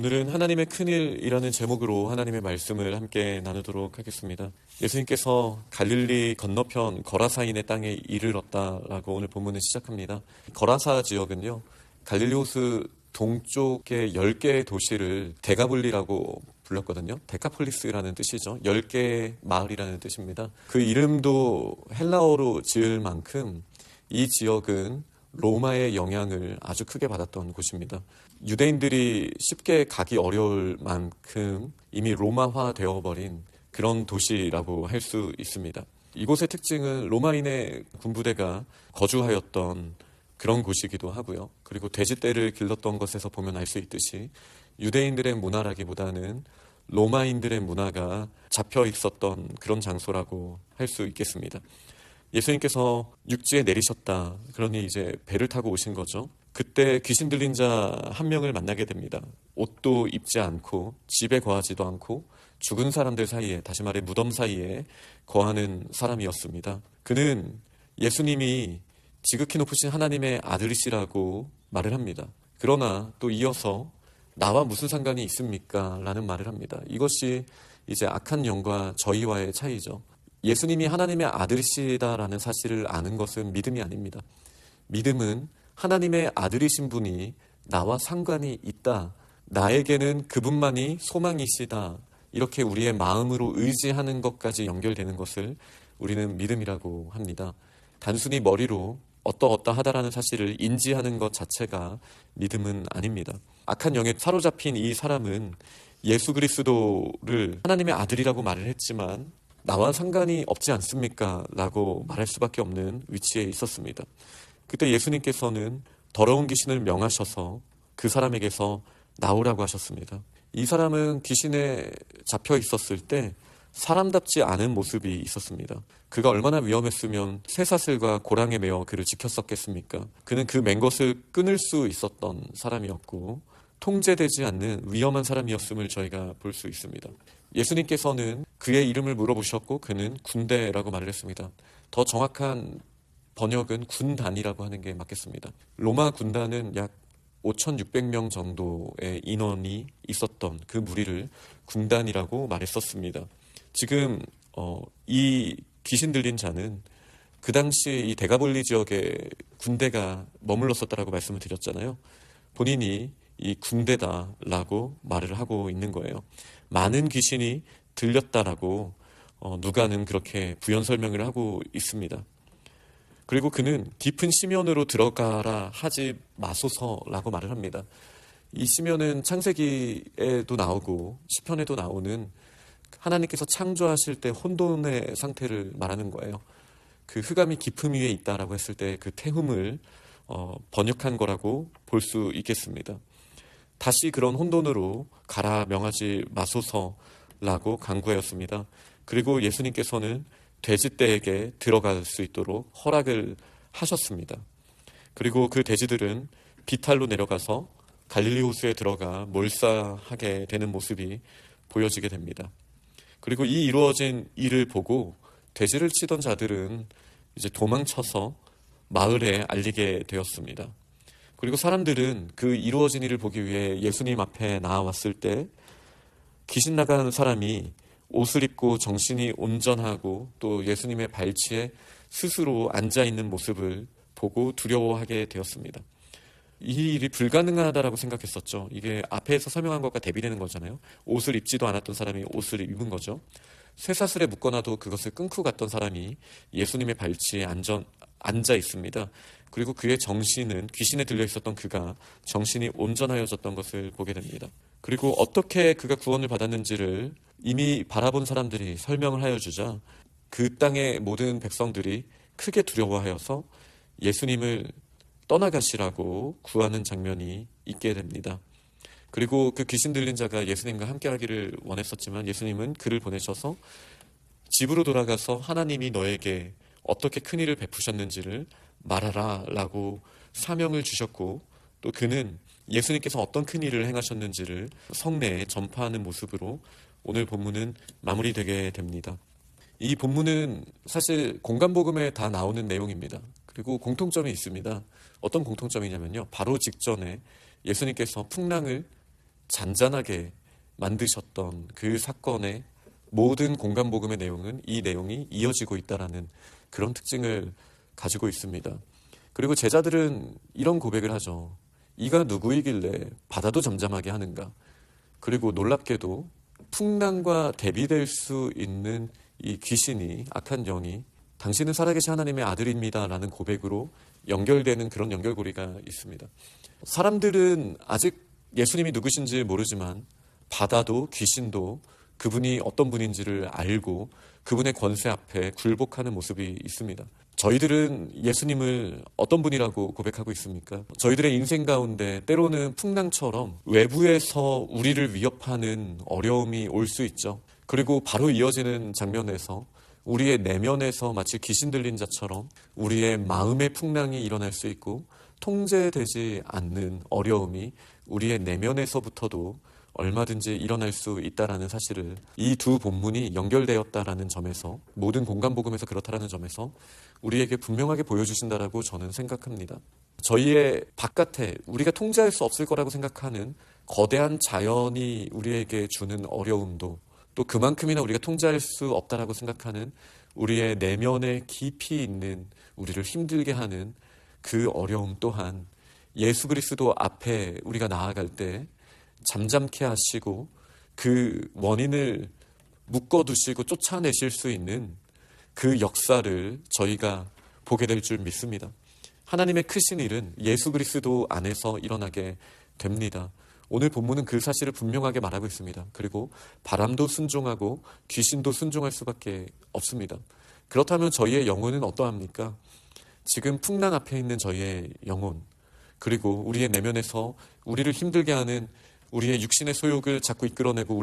오늘은 하나님의 큰일이라는 제목으로 하나님의 말씀을 함께 나누도록 하겠습니다. 예수님께서 갈릴리 건너편 거라사인의 땅에 이르렀다라고 오늘 본문을 시작합니다. 거라사 지역은요, 갈릴리 호수 동쪽의 10개의 도시를 데가볼리라고 불렀거든요. 데카폴리스라는 뜻이죠. 10개의 마을이라는 뜻입니다. 그 이름도 헬라어로 지을 만큼 이 지역은 로마의 영향을 아주 크게 받았던 곳입니다. 유대인들이 쉽게 가기 어려울 만큼 이미 로마화 되어버린 그런 도시라고 할 수 있습니다. 이곳의 특징은 로마인의 군부대가 거주하였던 그런 곳이기도 하고요. 그리고 돼지떼를 길렀던 것에서 보면 알 수 있듯이 유대인들의 문화라기보다는 로마인들의 문화가 잡혀 있었던 그런 장소라고 할 수 있겠습니다. 예수님께서 육지에 내리셨다. 그러니 이제 배를 타고 오신 거죠. 그때 귀신 들린 자 한 명을 만나게 됩니다. 옷도 입지 않고 집에 거하지도 않고 죽은 사람들 사이에, 다시 말해 무덤 사이에 거하는 사람이었습니다. 그는 예수님이 지극히 높으신 하나님의 아들이시라고 말을 합니다. 그러나 또 이어서 나와 무슨 상관이 있습니까? 라는 말을 합니다. 이것이 이제 악한 영과 저희와의 차이죠. 예수님이 하나님의 아들이시다라는 사실을 아는 것은 믿음이 아닙니다. 믿음은 하나님의 아들이신 분이 나와 상관이 있다. 나에게는 그분만이 소망이시다. 이렇게 우리의 마음으로 의지하는 것까지 연결되는 것을 우리는 믿음이라고 합니다. 단순히 머리로 어떠하다라는 사실을 인지하는 것 자체가 믿음은 아닙니다. 악한 영에 사로잡힌 이 사람은 예수 그리스도를 하나님의 아들이라고 말을 했지만 나와 상관이 없지 않습니까? 라고 말할 수밖에 없는 위치에 있었습니다. 그때 예수님께서는 더러운 귀신을 명하셔서 그 사람에게서 나오라고 하셨습니다. 이 사람은 귀신에 잡혀 있었을 때 사람답지 않은 모습이 있었습니다. 그가 얼마나 위험했으면 쇠사슬과 고랑에 매어 그를 지켰었겠습니까? 그는 그 맨 것을 끊을 수 있었던 사람이었고 통제되지 않는 위험한 사람이었음을 저희가 볼 수 있습니다. 예수님께서는 그의 이름을 물어보셨고 그는 군대라고 말을 했습니다. 더 정확한 번역은 군단이라고 하는 게 맞겠습니다. 로마 군단은 약 5,600명 정도의 인원이 있었던 그 무리를 군단이라고 말했었습니다. 지금 이 귀신 들린 자는 그 당시 이 데가볼리 지역에 군대가 머물렀었다라고 말씀을 드렸잖아요. 본인이 이 군대다라고 말을 하고 있는 거예요. 많은 귀신이 들렸다라고 누가는 그렇게 부연 설명을 하고 있습니다. 그리고 그는 깊은 시면으로 들어가라 하지 마소서라고 말을 합니다. 이 시면은 창세기에도 나오고 시편에도 나오는 하나님께서 창조하실 때 혼돈의 상태를 말하는 거예요. 그 흑암이 깊음 위에 있다라고 했을 때 그 태움을 번역한 거라고 볼 수 있겠습니다. 다시 그런 혼돈으로 가라 명하지 마소서라고 간구하였습니다. 그리고 예수님께서는 돼지떼에게 들어갈 수 있도록 허락을 하셨습니다. 그리고 그 돼지들은 비탈로 내려가서 갈릴리 호수에 들어가 몰사하게 되는 모습이 보여지게 됩니다. 그리고 이 이루어진 일을 보고 돼지를 치던 자들은 이제 도망쳐서 마을에 알리게 되었습니다. 그리고 사람들은 그 이루어진 일을 보기 위해 예수님 앞에 나와왔을 때 귀신 나간 사람이 옷을 입고 정신이 온전하고 또 예수님의 발치에 스스로 앉아있는 모습을 보고 두려워하게 되었습니다. 이 일이 불가능하다라고 생각했었죠. 이게 앞에서 설명한 것과 대비되는 거잖아요. 옷을 입지도 않았던 사람이 옷을 입은 거죠. 쇠사슬에 묶어놔도 그것을 끊고 갔던 사람이 예수님의 발치에 앉아 있습니다. 그리고 그의 정신은 귀신에 들려 있었던 그가 정신이 온전하여졌던 것을 보게 됩니다. 그리고 어떻게 그가 구원을 받았는지를 이미 바라본 사람들이 설명을 하여 주자 그 땅의 모든 백성들이 크게 두려워하여서 예수님을 떠나가시라고 구하는 장면이 있게 됩니다. 그리고 그 귀신 들린 자가 예수님과 함께 하기를 원했었지만 예수님은 그를 보내셔서 집으로 돌아가서 하나님이 너에게 어떻게 큰 일을 베푸셨는지를 말하라 라고 사명을 주셨고 또 그는 예수님께서 어떤 큰 일을 행하셨는지를 성내에 전파하는 모습으로 오늘 본문은 마무리되게 됩니다. 이 본문은 사실 공간복음에 다 나오는 내용입니다. 그리고 공통점이 있습니다. 어떤 공통점이냐면요. 바로 직전에 예수님께서 풍랑을 잔잔하게 만드셨던 그 사건의 모든 공간복음의 내용은 이 내용이 이어지고 있다라는 그런 특징을 가지고 있습니다. 그리고 제자들은 이런 고백을 하죠. 이가 누구이길래 바다도 잠잠하게 하는가? 그리고 놀랍게도 풍랑과 대비될 수 있는 이 귀신이, 악한 영이 당신은 살아계신 하나님의 아들입니다 라는 고백으로 연결되는 그런 연결고리가 있습니다. 사람들은 아직 예수님이 누구신지 모르지만 바다도 귀신도 그분이 어떤 분인지를 알고 그분의 권세 앞에 굴복하는 모습이 있습니다. 저희들은 예수님을 어떤 분이라고 고백하고 있습니까? 저희들의 인생 가운데 때로는 풍랑처럼 외부에서 우리를 위협하는 어려움이 올 수 있죠. 그리고 바로 이어지는 장면에서 우리의 내면에서 마치 귀신 들린 자처럼 우리의 마음의 풍랑이 일어날 수 있고 통제되지 않는 어려움이 우리의 내면에서부터도 얼마든지 일어날 수 있다라는 사실을 이 두 본문이 연결되었다라는 점에서 모든 공간복음에서 그렇다라는 점에서 우리에게 분명하게 보여주신다라고 저는 생각합니다. 저희의 바깥에 우리가 통제할 수 없을 거라고 생각하는 거대한 자연이 우리에게 주는 어려움도 또 그만큼이나 우리가 통제할 수 없다라고 생각하는 우리의 내면에 깊이 있는 우리를 힘들게 하는 그 어려움 또한 예수 그리스도 앞에 우리가 나아갈 때 잠잠케 하시고 그 원인을 묶어두시고 쫓아내실 수 있는 그 역사를 저희가 보게 될 줄 믿습니다. 하나님의 크신 일은 예수 그리스도 안에서 일어나게 됩니다. 오늘 본문은 그 사실을 분명하게 말하고 있습니다. 그리고 바람도 순종하고 귀신도 순종할 수밖에 없습니다. 그렇다면 저희의 영혼은 어떠합니까? 지금 풍랑 앞에 있는 저희의 영혼, 그리고 우리의 내면에서 우리를 힘들게 하는 우리의 육신의 소욕을 자꾸 이끌어내고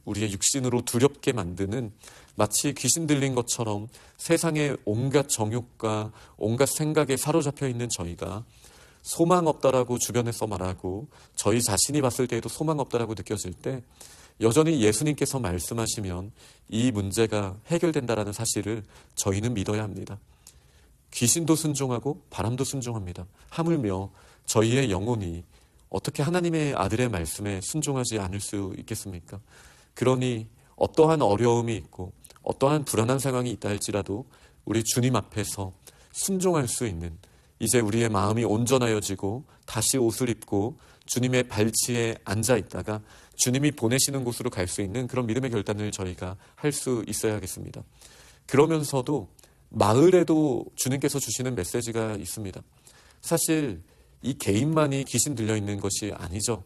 우리의 육신으로 두렵게 만드는 마치 귀신 들린 것처럼 세상의 온갖 정욕과 온갖 생각에 사로잡혀 있는 저희가 소망 없다라고 주변에서 말하고 저희 자신이 봤을 때에도 소망 없다라고 느껴질 때 여전히 예수님께서 말씀하시면 이 문제가 해결된다라는 사실을 저희는 믿어야 합니다. 귀신도 순종하고 바람도 순종합니다. 하물며 저희의 영혼이 어떻게 하나님의 아들의 말씀에 순종하지 않을 수 있겠습니까? 그러니 어떠한 어려움이 있고 어떠한 불안한 상황이 있다 할지라도 우리 주님 앞에서 순종할 수 있는 이제 우리의 마음이 온전하여지고 다시 옷을 입고 주님의 발치에 앉아 있다가 주님이 보내시는 곳으로 갈 수 있는 그런 믿음의 결단을 저희가 할 수 있어야겠습니다. 그러면서도 마을에도 주님께서 주시는 메시지가 있습니다. 사실 이 개인만이 귀신 들려있는 것이 아니죠.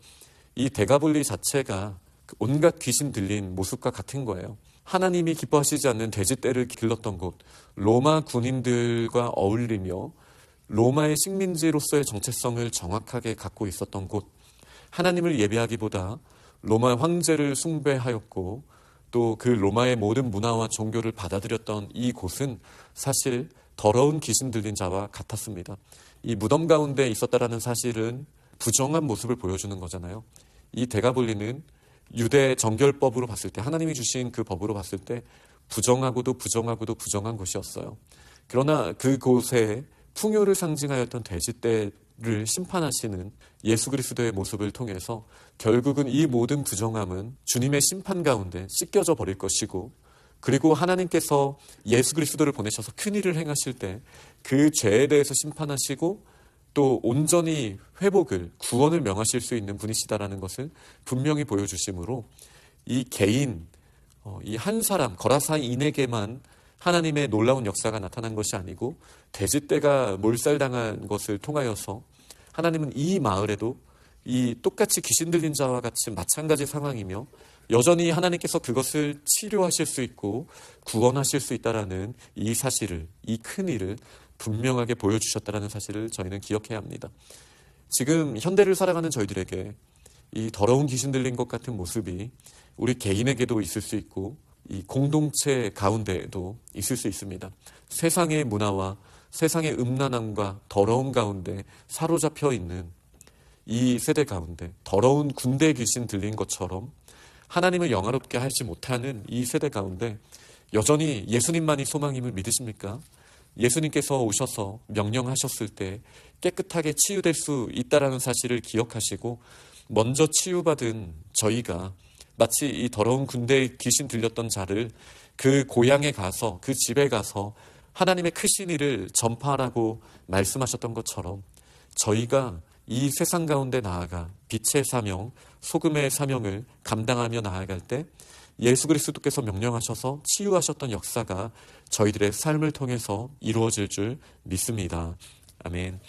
이 데가볼리 자체가 온갖 귀신 들린 모습과 같은 거예요. 하나님이 기뻐하시지 않는 돼지떼를 길렀던 곳, 로마 군인들과 어울리며 로마의 식민지로서의 정체성을 정확하게 갖고 있었던 곳, 하나님을 예배하기보다 로마 황제를 숭배하였고 또 그 로마의 모든 문화와 종교를 받아들였던 이 곳은 사실 더러운 귀신 들린 자와 같았습니다. 이 무덤 가운데 있었다라는 사실은 부정한 모습을 보여주는 거잖아요. 이 데가볼리는 유대 정결법으로 봤을 때, 하나님이 주신 그 법으로 봤을 때 부정하고도 부정한 곳이었어요. 그러나 그곳에 풍요를 상징하였던 돼지떼를 심판하시는 예수 그리스도의 모습을 통해서 결국은 이 모든 부정함은 주님의 심판 가운데 씻겨져 버릴 것이고, 그리고 하나님께서 예수 그리스도를 보내셔서 큰 일을 행하실 때 그 죄에 대해서 심판하시고 또 온전히 회복을, 구원을 명하실 수 있는 분이시다라는 것을 분명히 보여주심으로 이 개인, 이 한 사람, 거라사인에게만 하나님의 놀라운 역사가 나타난 것이 아니고 돼지떼가 몰살당한 것을 통하여서 하나님은 이 마을에도 이 똑같이 귀신 들린 자와 같이 마찬가지 상황이며 여전히 하나님께서 그것을 치료하실 수 있고 구원하실 수 있다라는 이 사실을, 이 큰 일을 분명하게 보여주셨다라는 사실을 저희는 기억해야 합니다. 지금 현대를 살아가는 저희들에게 이 더러운 귀신 들린 것 같은 모습이 우리 개인에게도 있을 수 있고 이 공동체 가운데에도 있을 수 있습니다. 세상의 문화와 세상의 음란함과 더러움 가운데 사로잡혀 있는 이 세대 가운데 더러운 군대 귀신 들린 것처럼 하나님을 영화롭게 하지 못하는 이 세대 가운데 여전히 예수님만이 소망임을 믿으십니까? 예수님께서 오셔서 명령하셨을 때 깨끗하게 치유될 수 있다는 사실을 기억하시고 먼저 치유받은 저희가 마치 이 더러운 군대에 귀신 들렸던 자를 그 고향에 가서, 그 집에 가서 하나님의 크신 일을 전파하라고 말씀하셨던 것처럼 저희가 이 세상 가운데 나아가 빛의 사명, 소금의 사명을 감당하며 나아갈 때 예수 그리스도께서 명령하셔서 치유하셨던 역사가 저희들의 삶을 통해서 이루어질 줄 믿습니다. 아멘.